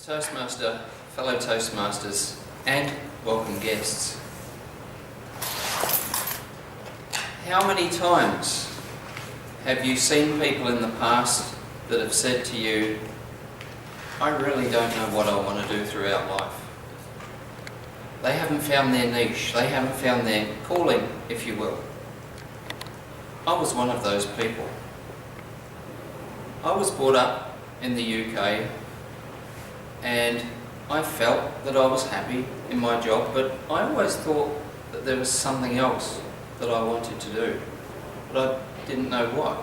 Toastmaster, fellow Toastmasters, and welcome guests. How many times have you seen people in the past that have said to you, I really don't know what I want to do throughout life? They haven't found their niche, they haven't found their calling, if you will. I was one of those people. I was brought up in the UK and I felt that I was happy in my job, but I always thought that there was something else that I wanted to do, but I didn't know what.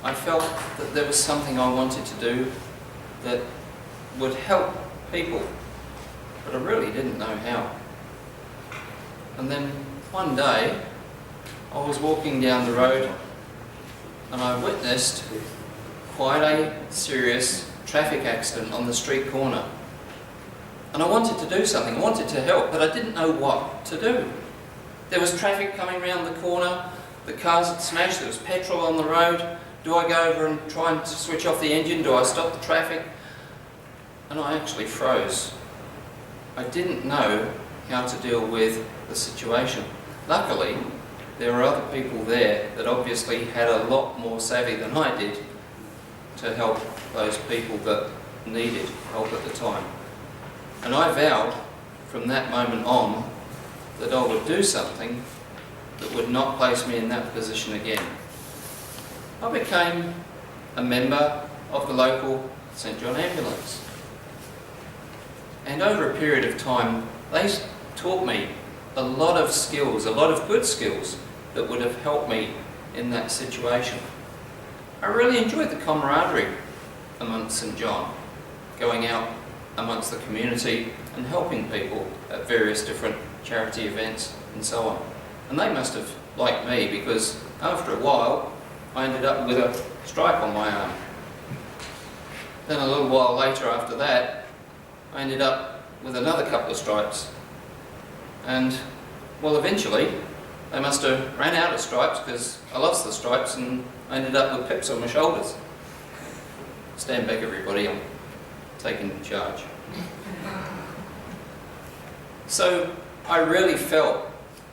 I felt that there was something I wanted to do that would help people, but I really didn't know how. And then one day I was walking down the road and I witnessed quite a serious traffic accident on the street corner. And I wanted to do something, I wanted to help, but I didn't know what to do. There was traffic coming around the corner, the cars had smashed, there was petrol on the road. Do I go over and try and switch off the engine? Do I stop the traffic? And I actually froze. I didn't know how to deal with the situation. Luckily, there were other people there that obviously had a lot more savvy than I did to help those people that needed help at the time. And I vowed from that moment on that I would do something that would not place me in that position again. I became a member of the local St John Ambulance. And over a period of time, they taught me a lot of skills, a lot of good skills that would have helped me in that situation. I really enjoyed the camaraderie amongst St John, going out amongst the community and helping people at various different charity events and so on. And they must have liked me because after a while I ended up with a stripe on my arm. Then a little while later after that I ended up with another couple of stripes. And well, eventually they must have ran out of stripes because I lost the stripes and I ended up with pips on my shoulders. Stand back everybody, I'm taking charge. So I really felt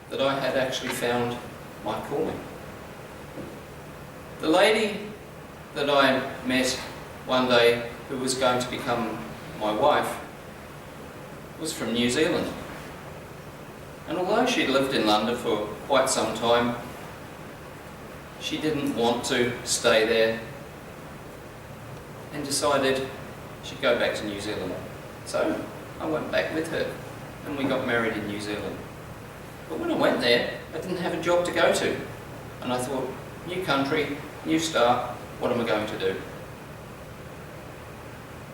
that I had actually found my calling. The lady that I met one day who was going to become my wife was from New Zealand. And although she'd lived in London for quite some time, she didn't want to stay there and decided she'd go back to New Zealand. So I went back with her and we got married in New Zealand. But when I went there, I didn't have a job to go to. And I thought, new country, new start, what am I going to do?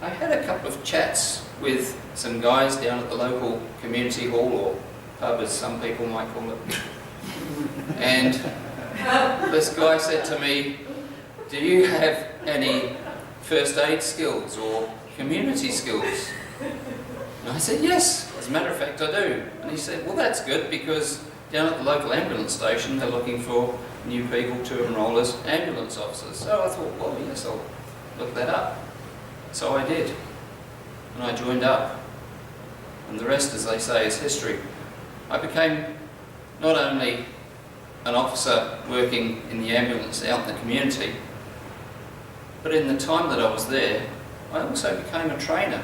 I had a couple of chats with some guys down at the local community hall, or pub as some people might call it. And this guy said to me, do you have any first aid skills or community skills? And I said, yes, as a matter of fact I do. And he said, well, that's good because down at the local ambulance station they're looking for new people to enrol as ambulance officers. So I thought, well, yes, I'll look that up. So I did. And I joined up. And the rest, as they say, is history. I became not only an officer working in the ambulance out in the community, but in the time that I was there, I also became a trainer.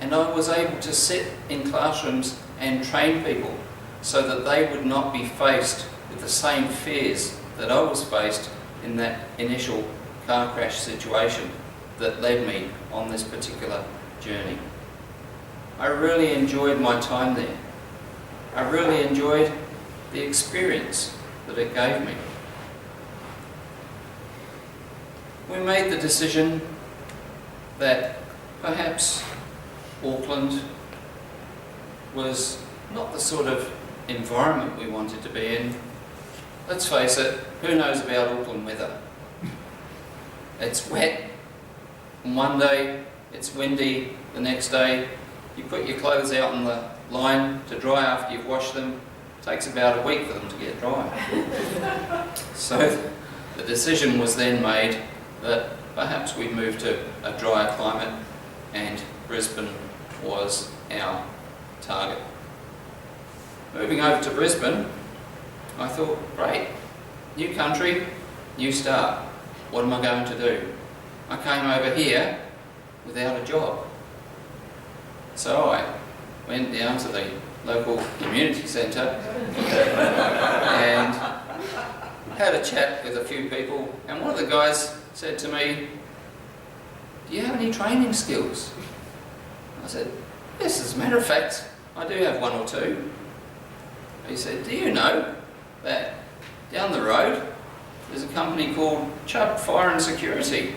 And I was able to sit in classrooms and train people so that they would not be faced with the same fears that I was faced in that initial car crash situation that led me on this particular journey. I really enjoyed my time there. I really enjoyed the experience that it gave me. We made the decision that perhaps Auckland was not the sort of environment we wanted to be in. Let's face it, who knows about Auckland weather? It's wet, and one day it's windy, the next day you put your clothes out on the line to dry after you've washed them. It takes about a week for them to get dry. So the decision was then made that perhaps we'd move to a drier climate and Brisbane was our target. Moving over to Brisbane, I thought, great, new country, new start. What am I going to do? I came over here without a job. So I went down to the local community centre and had a chat with a few people, and one of the guys said to me, "Do you have any training skills?" I said, "Yes, as a matter of fact, I do have one or two." He said, "Do you know that down the road there's a company called Chubb Fire and Security,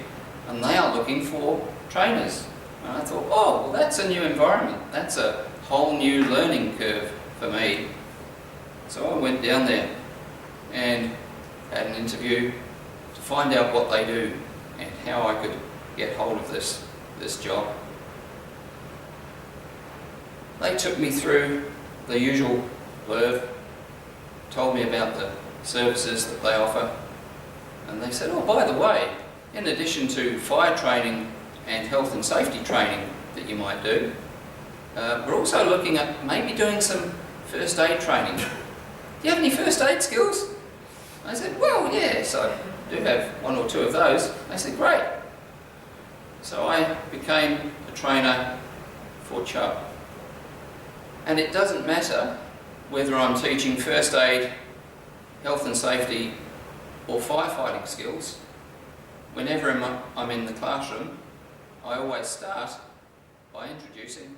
and they are looking for trainers?" And I thought, oh, well, that's a new environment. That's a whole new learning curve for me. So I went down there and had an interview to find out what they do and how I could get hold of this job. They took me through the usual blurb, told me about the services that they offer, and they said, oh, by the way, in addition to fire training and health and safety training that you might do, we're also looking at maybe doing some first aid training. Do you have any first aid skills? I said, well, yes, I do have one or two of those. They said, great. So I became a trainer for Chubb. And it doesn't matter whether I'm teaching first aid, health and safety, or firefighting skills. Whenever I'm in the classroom, I always start by introducing